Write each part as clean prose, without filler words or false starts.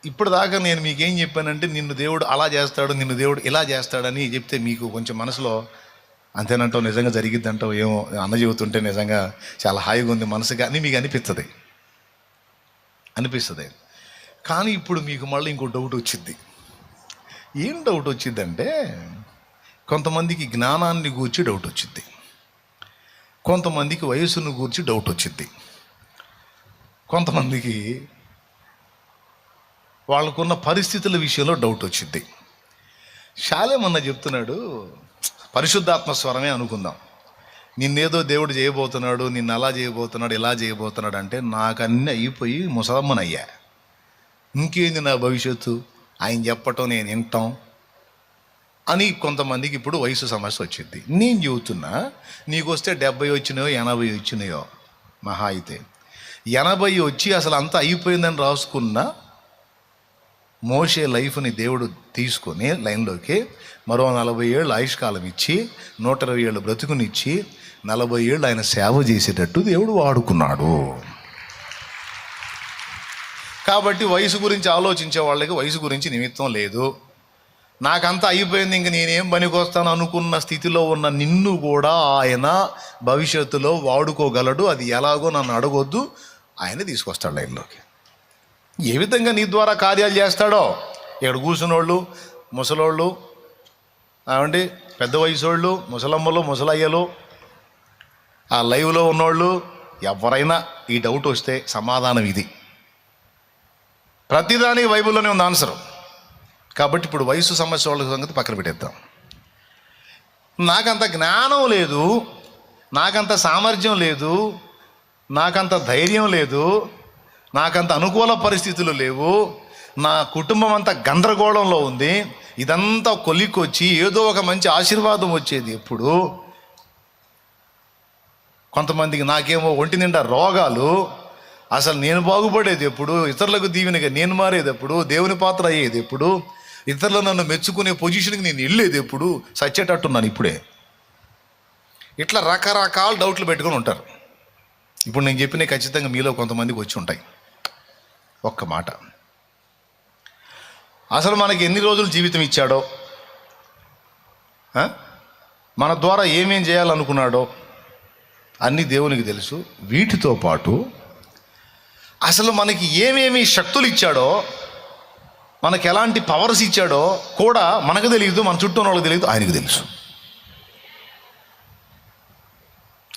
ఇప్పటిదాకా నేను మీకేం చెప్పానంటే నిన్ను దేవుడు అలా చేస్తాడు, నిన్ను దేవుడు ఇలా చేస్తాడని చెప్తే మీకు కొంచెం మనసులో అంతేనంటావు, నిజంగా జరిగిద్దంటావు, ఏమో అన్న చెబుతుంటే నిజంగా చాలా హాయిగా ఉంది మనసుగా అని మీకు అనిపిస్తుంది. కానీ ఇప్పుడు మీకు మళ్ళీ ఇంకో డౌట్ వచ్చింది. ఏం డౌట్ వచ్చిందంటే, కొంతమందికి జ్ఞానాన్ని గూర్చి డౌట్ వచ్చింది, కొంతమందికి వయసును గూర్చి డౌట్ వచ్చింది, కొంతమందికి వాళ్ళకున్న పరిస్థితుల విషయంలో డౌట్ వచ్చింది. శాలేమన్న చెప్తున్నాడు, పరిశుద్ధాత్మ స్వరమే అనుకుందాం, నిన్నేదో దేవుడు చేయబోతున్నాడు, నిన్ను అలా చేయబోతున్నాడు, ఇలా చేయబోతున్నాడు అంటే నాకు అన్నీ అయిపోయి ముసలమ్మనయ్యా, ఇంకేంది నా భవిష్యత్తు, ఆయన చెప్పటం నేను వింటాం అని కొంతమందికి ఇప్పుడు వయసు సమస్య వచ్చింది. నేను చెబుతున్నా, నీకు వస్తే 70 వచ్చినాయో 80 వచ్చినాయో, మహా అయితే 80 వచ్చి అసలు అంతా అయిపోయిందని రాసుకున్న మోషే లైఫ్ని దేవుడు తీసుకొని లైన్లోకి మరో 40 ఏళ్ళు ఆయుష్కాలం ఇచ్చి 120 ఏళ్ళు బ్రతుకునిచ్చి 40 ఏళ్ళు ఆయన సేవ చేసేటట్టు దేవుడు వాడుకున్నాడు. కాబట్టి వయసు గురించి ఆలోచించే వాళ్ళకి వయసు గురించి నిమిత్తం లేదు. నాకంతా అయిపోయింది, ఇంక నేనేం పనికొస్తాను అనుకున్న స్థితిలో ఉన్న నిన్ను కూడా ఆయన భవిష్యత్తులో వాడుకోగలడు. అది ఎలాగో నన్ను అడగొద్దు, ఆయన తీసుకొస్తాడు లైన్లోకి. ఏ విధంగా నీ ద్వారా కార్యాలు చేస్తాడో, ఇక్కడ కూర్చున్నోళ్ళు, ముసలోళ్ళు, ఏమండి పెద్ద వయసోళ్ళు, ముసలమ్మలు, ముసలయ్యలు, ఆ లైవ్లో ఉన్నోళ్ళు, ఎవరైనా ఈ డౌట్ వస్తే సమాధానం ఇది. ప్రతిదానికి బైబిల్లోనే ఉంది ఆన్సరు. కాబట్టి ఇప్పుడు వయసు సమస్య వాళ్ళ సంగతి పక్కన పెట్టేద్దాం. నాకంత జ్ఞానం లేదు, నాకంత సామర్థ్యం లేదు, నాకంత ధైర్యం లేదు, నాకంత అనుకూల పరిస్థితులు లేవు, నా కుటుంబం అంతా గందరగోళంలో ఉంది, ఇదంతా కొలిక్కొచ్చి ఏదో ఒక మంచి ఆశీర్వాదం వచ్చేది ఎప్పుడు. కొంతమందికి నాకేమో ఒంటి నిండా రోగాలు, అసలు నేను బాగుపడేది ఎప్పుడు, ఇతరులకు దీవెనగా నేను మారేది ఎప్పుడు, దేవుని పాత్ర అయ్యేది ఎప్పుడు, ఇతరులు నన్ను మెచ్చుకునే పొజిషన్కి నేను వెళ్ళేది ఎప్పుడు, సచ్చేటట్టున్నాను ఇప్పుడే. ఇట్లా రకరకాల డౌట్లు పెట్టుకొని ఉంటారు. ఇప్పుడు నేను చెప్పిన ఖచ్చితంగా మీలో కొంతమందికి వచ్చి ఉంటాయి. ఒక్క మాట, అసలు మనకి ఎన్ని రోజులు జీవితం ఇచ్చాడో, మన ద్వారా ఏమేం చేయాలనుకున్నాడో అన్నీ దేవునికి తెలుసు. వీటితో పాటు అసలు మనకి ఏమేమి శక్తులు ఇచ్చాడో, మనకి ఎలాంటి పవర్స్ ఇచ్చాడో కూడా మనకు తెలియదు, మన చుట్టూ వాళ్ళకి తెలియదు, ఆయనకు తెలుసు.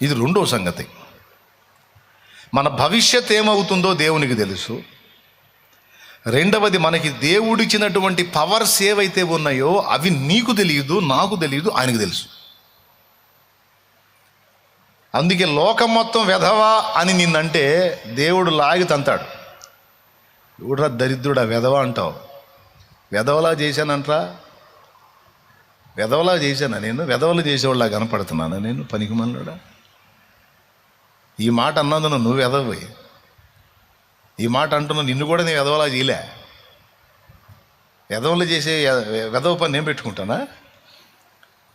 ఇది రెండో సంగతి. మన భవిష్యత్ ఏమవుతుందో దేవునికి తెలుసు. రెండవది, మనకి దేవుడిచ్చినటువంటి పవర్స్ ఏవైతే ఉన్నాయో అవి నీకు తెలియదు, నాకు తెలియదు, ఆయనకు తెలుసు. అందుకే లోకం మొత్తం వెధవా అని నిన్నంటే దేవుడు లాగి తంతాడు. ఎవడురా దరిద్రుడా వెధవా అంటావు, వెధవలా చేశానంట్రా, వెధవలా చేశానా నేను, వెధవలు చేసేవాళ్ళ కనపడుతున్నాను నేను, పనికి మనలోడా. ఈ మాట అన్నందున నువ్వు వెధవై, ఈ మాట అంటున్నా నిన్ను కూడా నేను వెధవలా చేయలే. వెధవలు చేసే వెధవ పని నేను పెట్టుకుంటానా?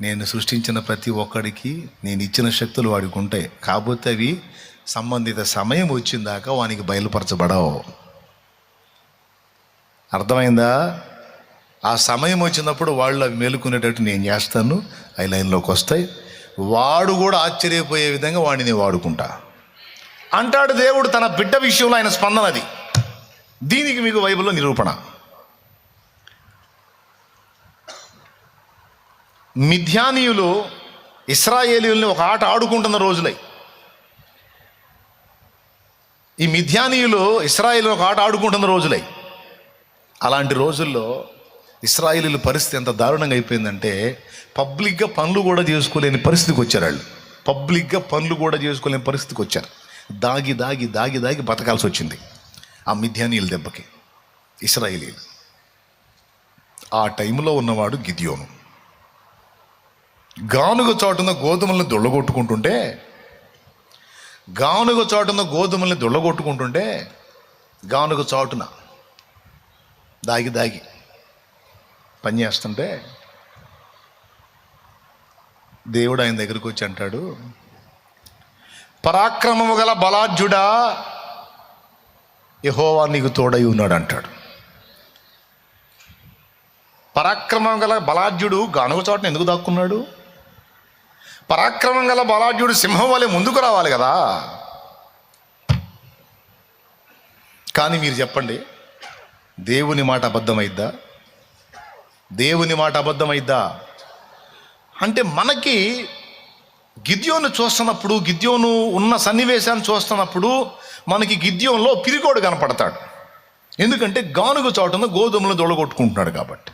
నేను సృష్టించిన ప్రతి ఒక్కడికి నేను ఇచ్చిన శక్తులు వాడికి ఉంటాయి. కాకపోతే అవి సంబంధిత సమయం వచ్చిందాకా వానికి బయలుపరచబడవు. అర్థమైందా? ఆ సమయం వచ్చినప్పుడు వాళ్ళు అవి మేలుకునేటట్టు నేను చేస్తాను, అవి లైన్లోకి వస్తాయి. వాడు కూడా ఆశ్చర్యపోయే విధంగా వాడిని నేను వాడుకుంటా అంటాడు దేవుడు తన బిడ్డ విషయంలో. ఆయన స్పందన అది. దీనికి మీకు బైబిల్లో నిరూపణ. మిద్యానీయులు ఇశ్రాయేలీయుల్ని ఒక ఆట ఆడుకుంటున్న రోజులై. ఈ మిద్యానీయులు ఇశ్రాయేలు ఒక ఆట ఆడుకుంటున్న రోజులై. అలాంటి రోజుల్లో ఇశ్రాయేలీయుల పరిస్థితి ఎంత దారుణంగా అయిపోయిందంటే, పబ్లిక్గా పనులు కూడా చేసుకోలేని పరిస్థితికి వచ్చారు వాళ్ళు. పబ్లిక్గా పనులు కూడా చేసుకోలేని పరిస్థితికి వచ్చారు. దాగి దాగి దాగి దాగి బతకాల్సి వచ్చింది ఆ మిద్యానీయుల దెబ్బకి ఇశ్రాయేలీయులు. ఆ టైంలో ఉన్నవాడు గిద్యోను. గానుగ చాటున గోధుమల్ని దొళ్ళగొట్టుకుంటుంటే, గానుగ చాటున దాగి దాగి పని చేస్తుంటే దేవుడు ఆయన దగ్గరికి వచ్చి అంటాడు, పరాక్రమము గల బలాఢ్యుడా, యెహోవా నీకు తోడై ఉన్నాడు అంటాడు. పరాక్రమం గల బలాఢ్యుడు గానుగ చోటను ఎందుకు దాక్కున్నాడు? పరాక్రమం గల బలాఢ్యుడు సింహం వలె ముందుకు రావాలి కదా. కానీ మీరు చెప్పండి, దేవుని మాట అబద్ధమైద్దా? దేవుని మాట అబద్ధమైద్దా? అంటే మనకి గిద్యోను చూస్తున్నప్పుడు, గిద్యోను ఉన్న సన్నివేశాన్ని చూస్తున్నప్పుడు మనకి గిద్యోన్లో పిరికోడు కనపడతాడు. ఎందుకంటే గానుగ చాటున గోధుమలు దొడగొట్టుకుంటున్నాడు కాబట్టి.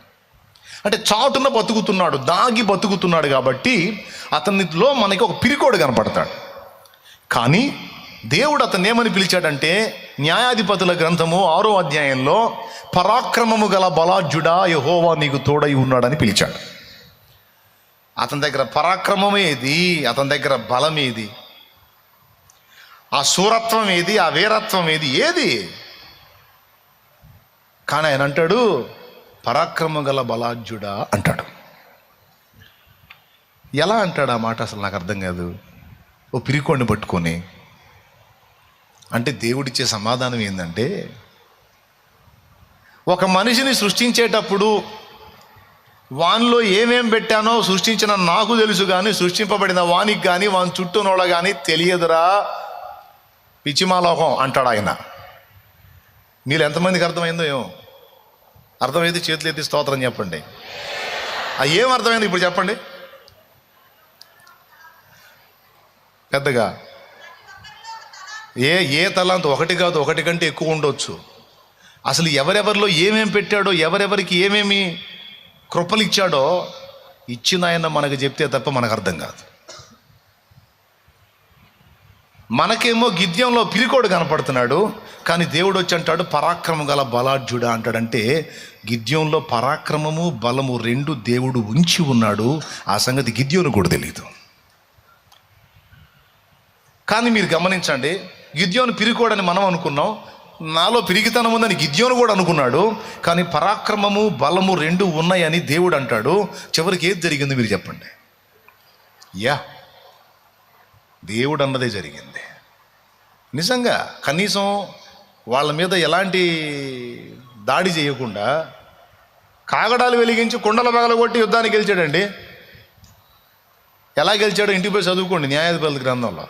అంటే చాటున బతుకుతున్నాడు, దాగి బతుకుతున్నాడు కాబట్టి అతనిలో మనకి ఒక పిరికోడు కనపడతాడు. కానీ దేవుడు అతన్ని ఏమని పిలిచాడంటే, న్యాయాధిపతుల గ్రంథము 6వ అధ్యాయంలో పరాక్రమము గల బలాఢ్యుడా యెహోవా నీకు తోడై ఉన్నాడని పిలిచాడు. అతని దగ్గర పరాక్రమం ఏది? అతని దగ్గర బలం ఏది? ఆ శూరత్వం ఏది? ఆ వీరత్వం ఏది? కానీ ఆయన అంటాడు పరాక్రమం గల బలాఢ్యుడా అంటాడు. ఎలా అంటాడు ఆ మాట? అసలు నాకు అర్థం కాదు. ఓ పిరికోడిని పట్టుకొని అంటే దేవుడిచ్చే సమాధానం ఏంటంటే, ఒక మనిషిని సృష్టించేటప్పుడు వానిలో ఏమేం పెట్టానో సృష్టించిన నాకు తెలుసు, కానీ సృష్టింపబడిన వానికి కానీ వాని చుట్టూనోళ్ళ కానీ తెలియదురా పిచ్చిమాలోకం అంటాడు ఆయన. మీరు ఎంతమందికి అర్థమైందో ఏమో. అర్థమైంది చేతులు ఎత్తి స్తోత్రం చెప్పండి. ఏం అర్థమైంది ఇప్పుడు చెప్పండి పెద్దగా. ఏ తలాంత ఒకటి కాదు, ఒకటి కంటే ఎక్కువ ఉండొచ్చు. అసలు ఎవరెవరిలో ఏమేం పెట్టాడో, ఎవరెవరికి ఏమేమి కృపలు ఇచ్చాడో ఇచ్చిన ఆయన మనకు చెప్తే తప్ప మనకు అర్థం కాదు. మనకేమో గిద్యంలో పిరికోడు కనపడుతున్నాడు, కానీ దేవుడు వచ్చి అంటాడు పరాక్రమం గల బలాఢ్యుడా అంటాడంటే గిద్యంలో పరాక్రమము బలము రెండు దేవుడు ఉంచి ఉన్నాడు. ఆ సంగతి గిద్యోను కూడా తెలియదు. కానీ మీరు గమనించండి, గిద్యోను పిరికోడని మనం అనుకున్నాం, నాలో పిరిగితనం ఉందని గిద్యోను కూడా అనుకున్నాడు. కానీ పరాక్రమము బలము రెండు ఉన్నాయని దేవుడు అంటాడు. చివరికి ఏది జరిగింది మీరు చెప్పండి? దేవుడు అన్నదే జరిగింది. నిజంగా కనీసం వాళ్ళ మీద ఎలాంటి దాడి చేయకుండా కాగడాలు వెలిగించి కుండల పగలగొట్టి యుద్ధానికి గెలిచాడండి. ఎలా గెలిచాడో ఇంటికి పోయి చదువుకోండి న్యాయాధిపతుల గ్రంథంలో.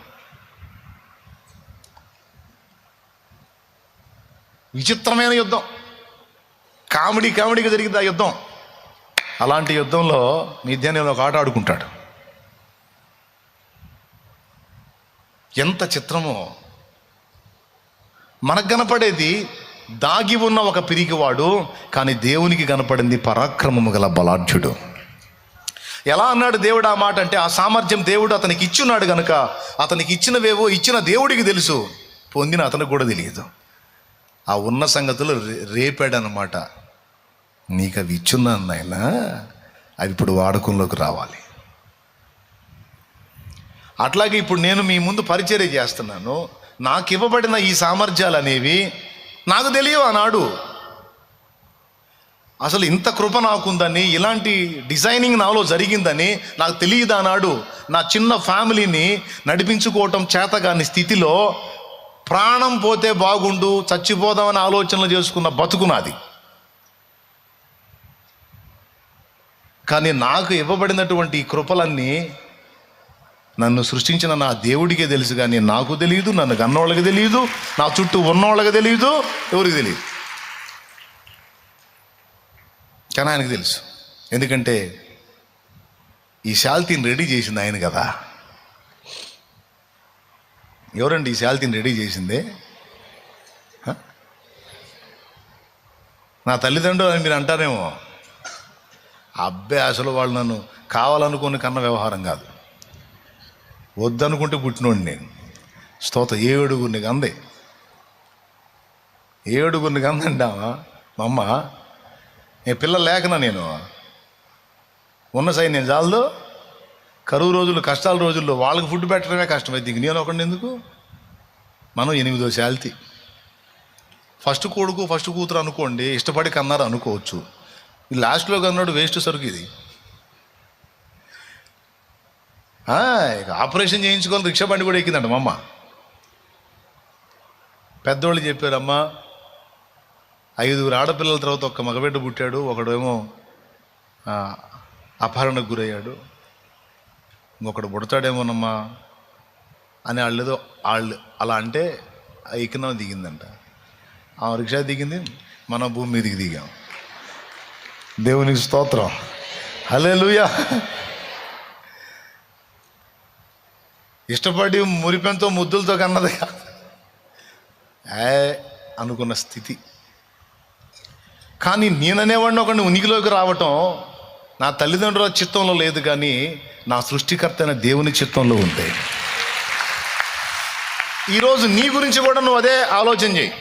విచిత్రమైన యుద్ధం, కామెడీగా జరిగింది ఆ యుద్ధం. అలాంటి యుద్ధంలో మిద్యానీయులు ఒక ఆట ఆడుకుంటాడు. ఎంత చిత్రమో. మనకు కనపడేది దాగి ఉన్న ఒక పిరికివాడు, కానీ దేవునికి కనపడింది పరాక్రమము గల బలాఢ్యుడు. ఎలా అన్నాడు దేవుడు ఆ మాట అంటే, ఆ సామర్థ్యం దేవుడు అతనికి ఇచ్చున్నాడు కనుక అతనికి ఇచ్చినవేవో ఇచ్చిన దేవుడికి తెలుసు, పొందిన అతనికి కూడా తెలియదు. ఆ ఉన్న సంగతులు రేపాడనమాట. నీకు అవి ఇచ్చున్నాను నాయనా, అవి ఇప్పుడు వాడకంలోకి రావాలి. అట్లాగే ఇప్పుడు నేను మీ ముందు పరిచర్య చేస్తున్నాను, నాకు ఇవ్వబడిన ఈ సామర్థ్యాలు అనేవి నాకు తెలియవు ఆనాడు. అసలు ఇంత కృప నాకుందని, ఇలాంటి డిజైనింగ్ నాలో జరిగిందని నాకు తెలియదు ఆనాడు. నా చిన్న ఫ్యామిలీని నడిపించుకోవటం చేతగాని స్థితిలో ప్రాణం పోతే బాగుండు, చచ్చిపోదామని ఆలోచనలు చేసుకున్న బతుకు నాది. కానీ నాకు ఇవ్వబడినటువంటి ఈ కృపలన్నీ నన్ను సృష్టించిన నా దేవుడికే తెలుసు, కానీ నాకు తెలియదు, నన్ను కన్నోళ్ళకి తెలియదు, నా చుట్టూ ఉన్నోళ్ళకి తెలియదు, ఎవరికి తెలియదు. కానీ ఆయనకు తెలుసు. ఎందుకంటే ఈ శాల్తీని రెడీ చేసింది ఆయన కదా. ఎవరండి ఈ శాల్తీని రెడీ చేసింది? నా తల్లిదండ్రులు అని మీరు అంటారేమో. అబ్బే, అసలు వాళ్ళు నన్ను కావాలనుకుని కన్న వ్యవహారం కాదు, వద్దనుకుంటే పుట్టినోడిని నేను. స్తోత్రం. 7 కంది, 7 కందంటావా మా అమ్మ. పిల్లలు లేకనా నేను ఉన్న సైన్యం చాలదు. కరువు రోజులు, కష్టాల రోజుల్లో వాళ్ళకి ఫుడ్ పెట్టడమే కష్టమైంది, ఇంక నేను ఒకటి ఎందుకు. మనం 8వ శాల్తీ. ఫస్ట్ కొడుకు ఫస్ట్ కూతురు అనుకోండి, ఇష్టపడి కన్నారు అనుకోవచ్చు. ఈ లాస్ట్లో కన్నాడు వేస్ట్ సరుకు ఇది. ఇక ఆపరేషన్ చేయించుకోవాలి, రిక్షా బండి కూడా ఎక్కిందంట మా అమ్మ. పెద్దోళ్ళు చెప్పారమ్మా, 5 ఆడపిల్లల తర్వాత ఒక్క మగబిడ్డ పుట్టాడు, ఒకడేమో అపహరణకు గురయ్యాడు, ఇంకొకడు పుడతాడేమోనమ్మా అని వాళ్ళు అలా అంటే ఎక్కిన దిగిందంట. ఆ రిక్షా దిగింది, మన భూమి మీదకి దిగాం. దేవునికి స్తోత్రం, హల్లెలూయా. ఇష్టపడి మురిపెంతో ముద్దులతో కన్నది అనుకున్న స్థితి. కానీ నేననేవాడిని ఒకడిని ఉనికిలోకి రావటం నా తల్లిదండ్రుల చిత్తంలో లేదు, కానీ నా సృష్టికర్త అయిన దేవుని చిత్తంలో ఉంది. ఈరోజు నీ గురించి కూడా నువ్వు అదే ఆలోచన చేయి.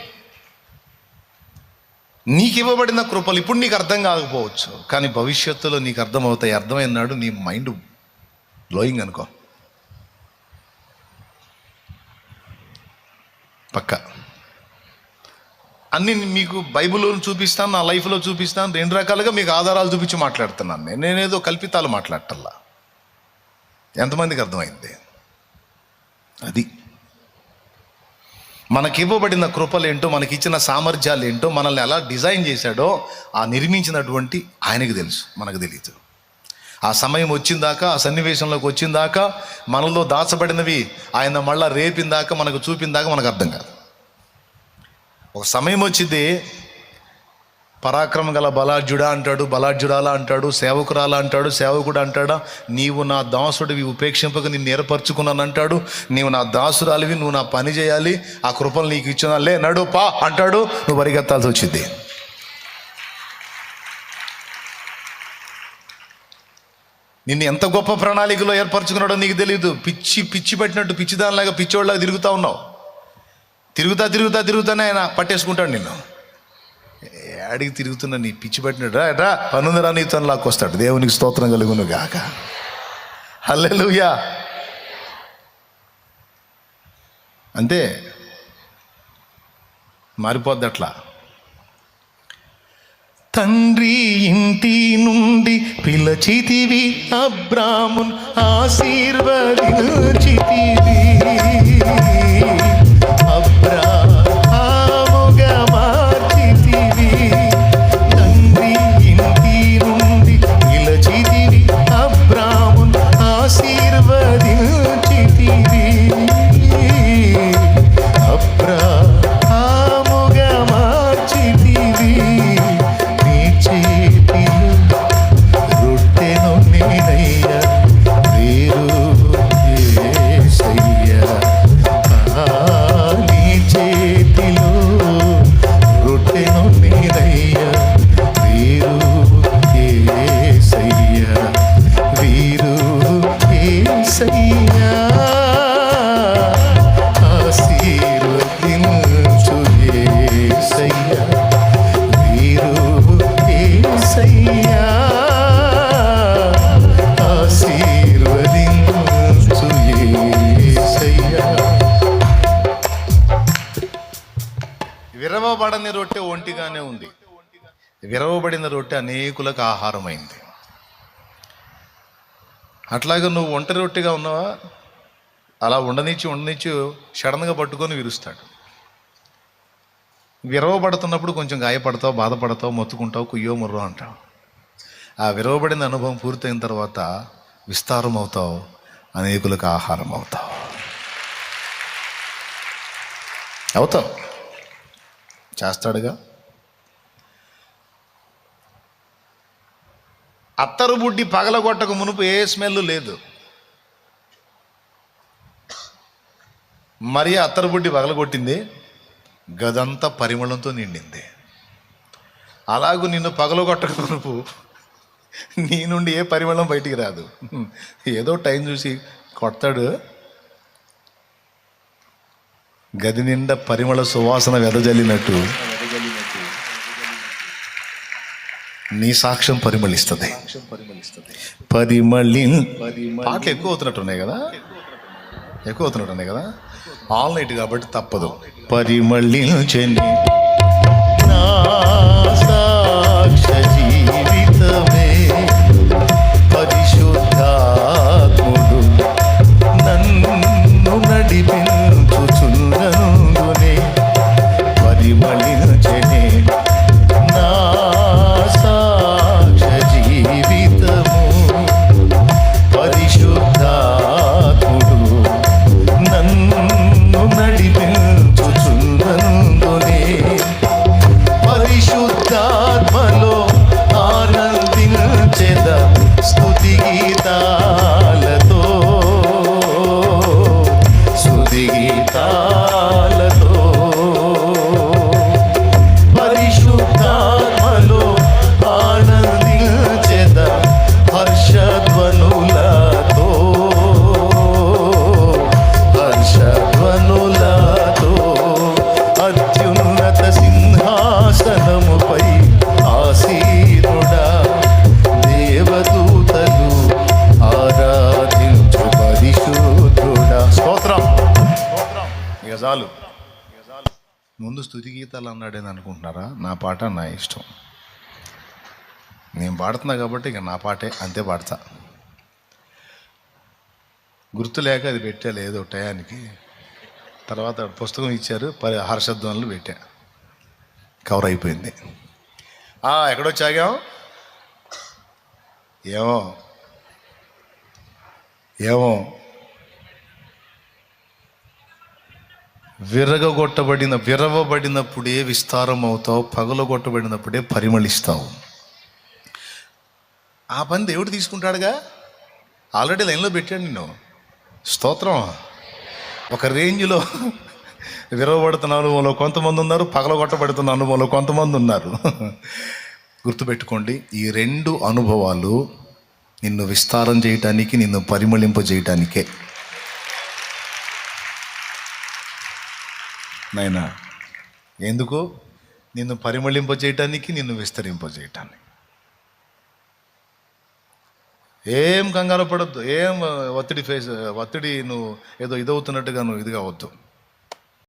నీకు ఇవ్వబడిన కృపలు ఇప్పుడు నీకు అర్థం కాకపోవచ్చు, కానీ భవిష్యత్తులో నీకు అర్థమవుతాయి. అర్థమైనాడు నీ మైండ్ బ్లోయింగ్ అనుకో. పక్క అన్నీ మీకు బైబిల్లో చూపిస్తాను, నా లైఫ్లో చూపిస్తాను. 2 రకాలుగా మీకు ఆధారాలు చూపించి మాట్లాడుతున్నాను. నేనేదో కల్పితాలు మాట్లాడటల్లా. ఎంతమందికి అర్థమైంది? అది మనకివ్వబడిన కృపలేంటో, మనకిచ్చిన సామర్థ్యాలు ఏంటో, మనల్ని ఎలా డిజైన్ చేశాడో ఆ నిర్మించినటువంటి ఆయనకు తెలుసు, మనకు తెలియదు. ఆ సమయం వచ్చిందాకా, ఆ సన్నివేశంలోకి వచ్చిందాకా, మనలో దాచబడినవి ఆయన మళ్ళా రేపిందాకా, మనకు చూపిందాకా మనకు అర్థం కాదు. ఒక సమయం వచ్చింది, పరాక్రమం గల బలాఢ్యుడా అంటాడు, బలాఢ్యురాలా అంటాడు, సేవకురాలా అంటాడు, సేవకుడు అంటాడా. నీవు నా దాసుడివి, ఉపేక్షింపక నిన్ను ఏర్పరచుకున్నాను అంటాడు. నీవు నా దాసురాలివి, నువ్వు నా పని చేయాలి, ఆ కృపలు నీకు ఇచ్చిన లే నడు పా అంటాడు. నువ్వు పరిగెత్తాల్సి వచ్చింది. నిన్ను ఎంత గొప్ప ప్రణాళికలో ఏర్పరచుకున్నాడో నీకు తెలియదు. పిచ్చి పెట్టినట్టు పిచ్చిదానిలాగా పిచ్చోళ్ళలాగా తిరుగుతూ ఉన్నావు. తిరుగుతానే ఆయన పట్టేసుకుంటాడు నిన్ను. అడిగి తిరుగుతున్నా నీ పిచ్చి పెట్టినట్టు రా పనుందరా నీతో లాక్కొస్తాడు. దేవునికి స్తోత్రం కలుగును గాక, హల్లెలూయా. అంతే, మారిపోద్ది అట్లా. తండ్రి ఇంటి నుండి పిలచితివి, అబ్రామున్ ఆశీర్వదించితివి, అబ్రాహాముగా మార్చితివి. తండ్రి ఇంటి నుండి పిలచితివి, అబ్రామున్ ఆశీర్వదించితివి, అబ్రాహాముగా మార్చితివి. రొట్టెను నేనయ్యా, వేరు యేసయ్యా. నీ చేతిలో రొట్టెను నేనయ్యా, వేరు యేసయ్యా, వేరు యేసయ్యా. ఆశీర్వదించు యేసయ్యా, వేరు యేసయ్యా, ఆశీర్వదించు యేసయ్యా. విరవబడని రొట్టె ఒంటిగానే ఉంది, విరవబడిన రొట్టె అనేకులకు ఆహారమైంది. అట్లాగే నువ్వు ఒంటరి రొట్టెగా ఉన్నావా? అలా ఉండనిచ్చి సడన్గా పట్టుకొని విరుస్తాడు. విరవబడుతున్నప్పుడు కొంచెం గాయపడతావు, బాధపడతావు, మొత్తుకుంటావు, కుయ్యో ముర్రో అంటావు. ఆ విరవబడిన అనుభవం పూర్తయిన తర్వాత విస్తారం అవుతావు, అనేకులకు ఆహారం అవుతావు. చేస్తాడుగా. అత్తరు బుడ్డి పగలగొట్టక మునుపు ఏ స్మెల్ లేదు. మరి అత్తరు బుడ్డి పగలగొట్టింది, గదంతా పరిమళంతో నిండింది. అలాగూ నిన్ను పగలగొట్టక మునుపు నీ నుండి ఏ పరిమళం బయటికి రాదు. ఏదో టైం చూసి కొడతాడు, గది నిండా పరిమళ సువాసన వెదజల్లినట్టు నీ సాక్ష్యం పరిమళిస్తుంది. పాటలు ఎక్కువ అవుతున్నట్టున్నాయి కదా, ఆల్ నైట్ కాబట్టి తప్పదు. పరిమళించని నా సాక్ష్య జీవితమే, పరిశుద్ధాత్ముడు నన్ను నడిపించుచున్నందునే, పరిమళించని నా సాక్ష్య జీవితమే, సింహాసనముపై ఆసీనుడా, దేవదూతలు ఆరాధించు పరిశుద్ధుడా. స్తోత్రం. ఇక చాలు. ముందు స్తుతి గీతాలు అన్నాడేని అనుకుంటున్నారా? నా పాట నా ఇష్టం, నేను పాడుతున్నా కాబట్టి ఇక నా పాటే, అంతే పాడతా. గుర్తు లేక అది పెట్టా లేదో టయానికి. తర్వాత పుస్తకం ఇచ్చారు, హర్షధ్వనులు పెట్టా, కవర్ అయిపోయింది. ఎక్కడొచ్చాగాం? ఏమో ఏమో విరవబడినప్పుడే విస్తారం అవుతావు, పగలగొట్టబడినప్పుడే పరిమళిస్తావు. ఆ పని దేవుడు తీసుకుంటాడుగా, ఆల్రెడీ లైన్లో పెట్టాడు నిన్ను. స్తోత్రం. ఒక రేంజ్లో విరవబడుతున్న అనుభవంలో కొంతమంది ఉన్నారు, పగలగొట్టబడుతున్న అనుభవంలో కొంతమంది ఉన్నారు. గుర్తుపెట్టుకోండి, ఈ రెండు అనుభవాలు నిన్ను విస్తారం చేయటానికి, నిన్ను పరిమళింపజేయటానికే. నైనా ఎందుకు? నిన్ను పరిమళింపజేయటానికి, నిన్ను విస్తరింపజేయటానికి. ఏం కంగారు పడద్దు, ఏం ఒత్తిడి నువ్వు ఏదో ఇదవుతున్నట్టుగా నువ్వు ఇది కావద్దు.